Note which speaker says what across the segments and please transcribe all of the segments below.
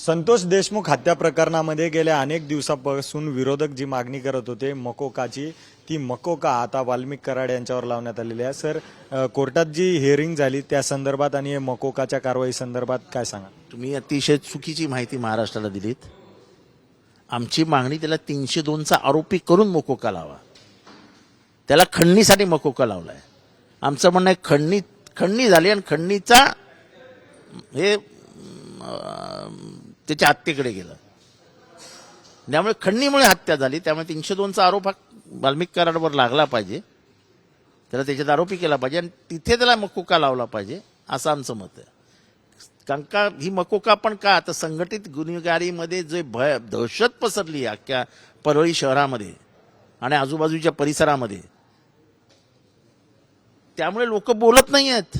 Speaker 1: संतोष देशमुख हत्या प्रकरणामध्ये गेल्या अनेक दिवसापासून विरोधक जी मागणी करत होते मकोकाची, ती मकोका आता वाल्मिक कराड यांच्यावर लावण्यात आलेली आहे। सर, कोर्टात जी हिअरिंग झाली त्या संदर्भात आणि मकोकाच्या कारवाई संदर्भात काय सांगा?
Speaker 2: तुम्ही अतिशय चुकीची माहिती महाराष्ट्राला दिलीत। आमची मागणी त्याला 302चा आरोपी करून मकोका लावा, त्याला खंडणीसाठी मकोका लावलाय। आमचं म्हणणं आहे खंडणी झाली आणि खंडणीचा हे त्याच्या हत्येकडे गेलं, त्यामुळे खंडणीमुळे हत्या झाली। त्यामुळे 302चा आरोप हा वाल्मिक कराडवर लागला पाहिजे, त्याला त्याच्यात आरोपी केला पाहिजे आणि तिथे त्याला मकोका लावला पाहिजे, असं आमचं मत आहे। कारण का ही मकोका पण का आता संघटित गुन्हेगारीमध्ये जे भय दहशत पसरली अख्ख्या परळी शहरामध्ये आणि आजूबाजूच्या परिसरामध्ये, त्यामुळे लोक बोलत नाही आहेत।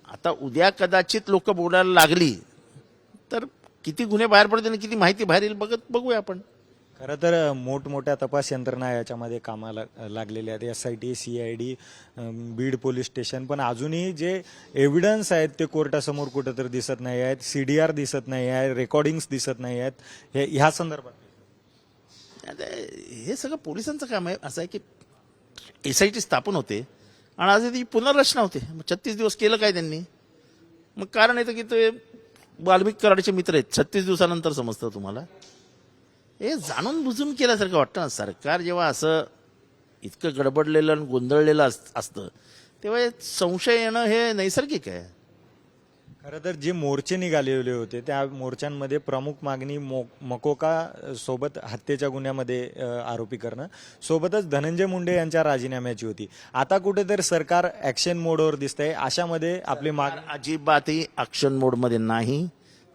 Speaker 2: आता उद्या कदाचित लोक बोलायला लागली तर किती गुन्हे बाहेर पडतील आणि किती माहिती बाहेर येईल बघूया आपण।
Speaker 1: खरं तर मोठमोठ्या तपास यंत्रणा याच्यामध्ये कामाला लागलेल्या आहेत, SIT, CID, Beed police station, पण अजूनही जे एव्हिडन्स आहेत ते कोर्टासमोर कुठेतरी दिसत नाही आहेत, CDR दिसत नाही आहे, रेकॉर्डिंग्स दिसत नाही आहेत। ह्या संदर्भात
Speaker 2: हे सगळं पोलिसांचं काम आहे। असं आहे की SIT स्थापन होते आणि आज ती पुनर्रचना होते। 36 दिवस केलं काय त्यांनी? मग कारण येतं की ते वाल्मिक कराडचे मित्र आहेत, 36 दिवसानंतर समजतं तुम्हाला। हे जाणून बुजून केल्यासारखं वाटतं ना। सरकार जेव्हा असं इतकं गडबडलेलं आणि गोंधळलेलं असतं तेव्हा संशय येणं हे नैसर्गिक आहे।
Speaker 1: खरं तर जे मोर्चे निघालेले होते त्या मोर्चांमध्ये प्रमुख मागणी मकोका सोबत हत्येच्या गुन्ह्यामध्ये आरोपी करणं, सोबतच धनंजय मुंडे यांच्या राजीनाम्याची होती। आता कुठेतरी सरकार ॲक्शन मोडवर दिसतंय, अशामध्ये आपली
Speaker 2: अजिबातही ॲक्शन मोडमध्ये नाही।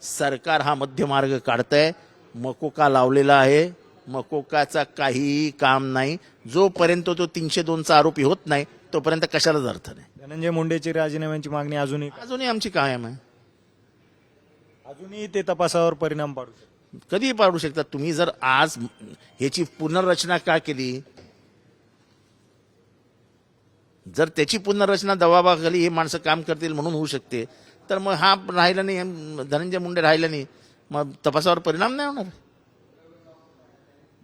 Speaker 2: सरकार हा मध्यमार्ग काढतंय, मकोका लावलेला आहे, मकोकाचा काहीही काम नाही। जोपर्यंत तो 302चा आरोपी होत नाही तोपर्यंत कशालाच अर्थ नाही।
Speaker 1: धनंजय मुंडेची राजीनाम्याची मागणी
Speaker 2: अजूनही आमची कायम आहे।
Speaker 1: अजूनही ते तपासावर परिणाम पाडू शकते,
Speaker 2: कधीही पाडू शकतात। तुम्ही जर आज ह्याची पुनर्रचना का केली, जर त्याची पुनर्रचना दबावाखाली हे माणसं काम करतील म्हणून होऊ शकते, तर मग हा राहिला नाही, धनंजय मुंडे राहिला नाही, मग तपासावर परिणाम नाही होणार।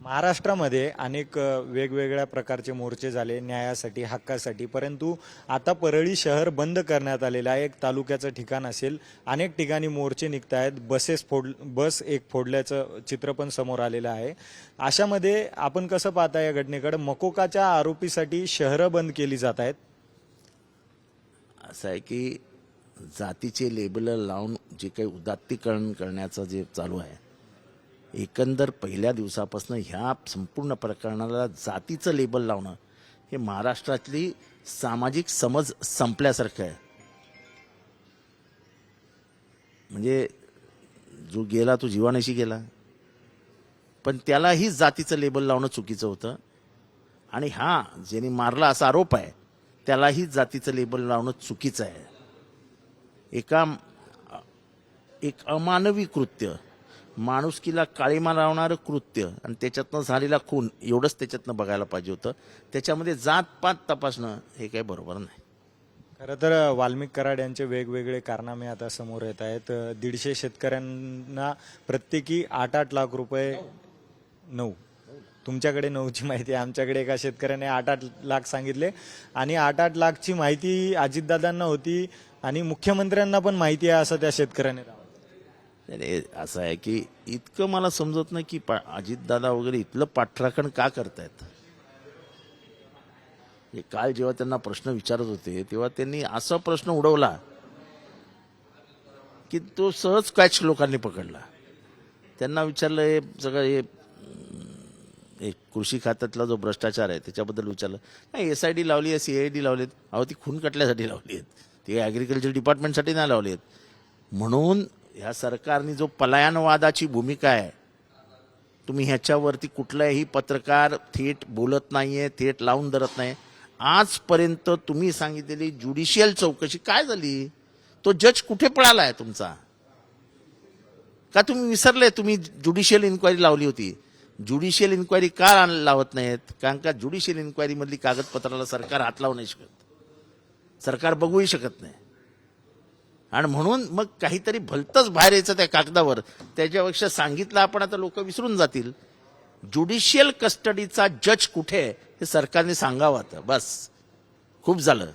Speaker 1: महाराष्ट्रामध्ये अनेक वेगवेगळ्या प्रकारचे मोर्चे झाले न्यायासाठी, हक्कासाठी, परंतु आता परळी शहर बंद करण्यात आलेलं आहे। एक तालुक्याचं ठिकाण असेल, अनेक ठिकाणी मोर्चे निघत आहेत, बस एक फोडल्याचं चित्र पण समोर आलेलं आहे। अशामध्ये आपण कसं पाहता या घटनेकडे? मकोकाच्या आरोपीसाठी शहरं बंद केली जात आहेत।
Speaker 2: असं आहे की जातीचे लेबल लावून जे काही उदात्तीकरण करण्याचं जे चालू आहे, एकंदर पहिल्या दिवसापासून ह्या संपूर्ण प्रकरणाला जातीचं लेबल लावणं हे महाराष्ट्रातली सामाजिक समज संपल्यासारखं आहे। म्हणजे जो गेला तो जीवानीशी गेला, पण त्यालाही जातीचं लेबल लावणं चुकीचं होतं। आणि हा ज्यांनी मारला असा आरोप आहे त्यालाही जातीचं लेबल लावणं चुकीचं आहे। एक अमानवी कृत्य, माणुसकीला काळीमा लावणारं कृत्य आणि त्याच्यातनं झालेला खून, एवढंच त्याच्यातनं बघायला पाहिजे होतं। त्याच्यामध्ये जातपात तपासणं हे काही बरोबर नाही।
Speaker 1: खरं तर वाल्मिक कराड यांचे वेगवेगळे कारनामे आता समोर येत आहेत। 150 शेतकऱ्यांना प्रत्येकी 8-8 लाख रुपये, 9, तुमच्याकडे 9ची माहिती आहे, आमच्याकडे एका शेतकऱ्याने 8-8 लाख सांगितले आणि 8-8 लाखची माहिती अजितदादांना होती आणि मुख्यमंत्र्यांना पण माहिती आहे असं त्या शेतकऱ्याने।
Speaker 2: असं आहे की इतकं मला समजत नाही की अजितदादा वगैरे इथलं पाठराखण का करतायत। काल जेव्हा त्यांना प्रश्न विचारत होते तेव्हा त्यांनी असा प्रश्न उडवला की तो सहज कॅच लोकांनी पकडला। त्यांना विचारलं हे सगळं हे कृषी खात्यातला जो भ्रष्टाचार आहे त्याच्याबद्दल विचारलं, नाही SID लावली आहे, CID लावलीत, अहो ती खून कटल्यासाठी लावली आहेत, ती ॲग्रिकल्चर डिपार्टमेंटसाठी नाही लावली आहेत। म्हणून ह्या सरकारने जो पलायनवादाची भूमिका आहे, तुम्ही ह्याच्यावरती कुठलाही पत्रकार थेट बोलत नाहीये, थेट लावून धरत नाही। आजपर्यंत तुम्ही सांगितलेली ज्युडिशियल चौकशी काय झाली? तो जज कुठे पळाला आहे तुमचा? का तुम्ही विसरले? तुम्ही ज्युडिशियल इन्क्वायरी लावली होती। ज्युडिशियल इन्क्वायरी का लावत नाहीत? कारण का ज्युडिशियल इन्क्वायरी मधली कागदपत्राला सरकार हात लावू नाही शकत, सरकार बघूही शकत नाही। आणि म्हणून मग काहीतरी भलतंच बाहेर यायचं त्या कागदावर, त्याच्यापेक्षा सांगितलं आपण आता लोक विसरून जातील. ज्युडिशियल कस्टडीचा जज कुठे आहे हे सरकारने सांगावं आता, बस खूप झालं.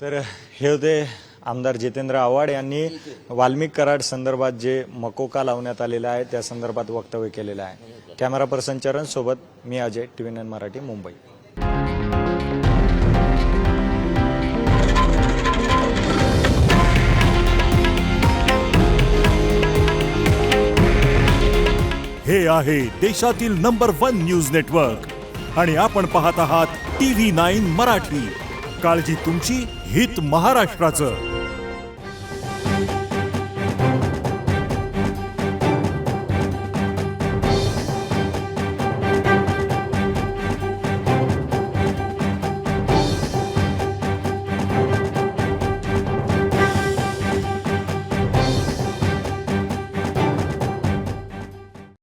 Speaker 1: तर हे होते आमदार जितेंद्र आव्हाड यांनी वाल्मिक कराड संदर्भात जे मकोका लावण्यात आलेला आहे त्या संदर्भात वक्तव्य केलेलं आहे. कॅमेरा पर्सन चरण सोबत मी अजय, TV9 मराठी, मुंबई.
Speaker 3: हे आहे देशातील नंबर 1 न्यूज नेटवर्क आणि आपण पाहत आहात TV9 मराठी. काळजी तुमची, हित महाराष्ट्राचं.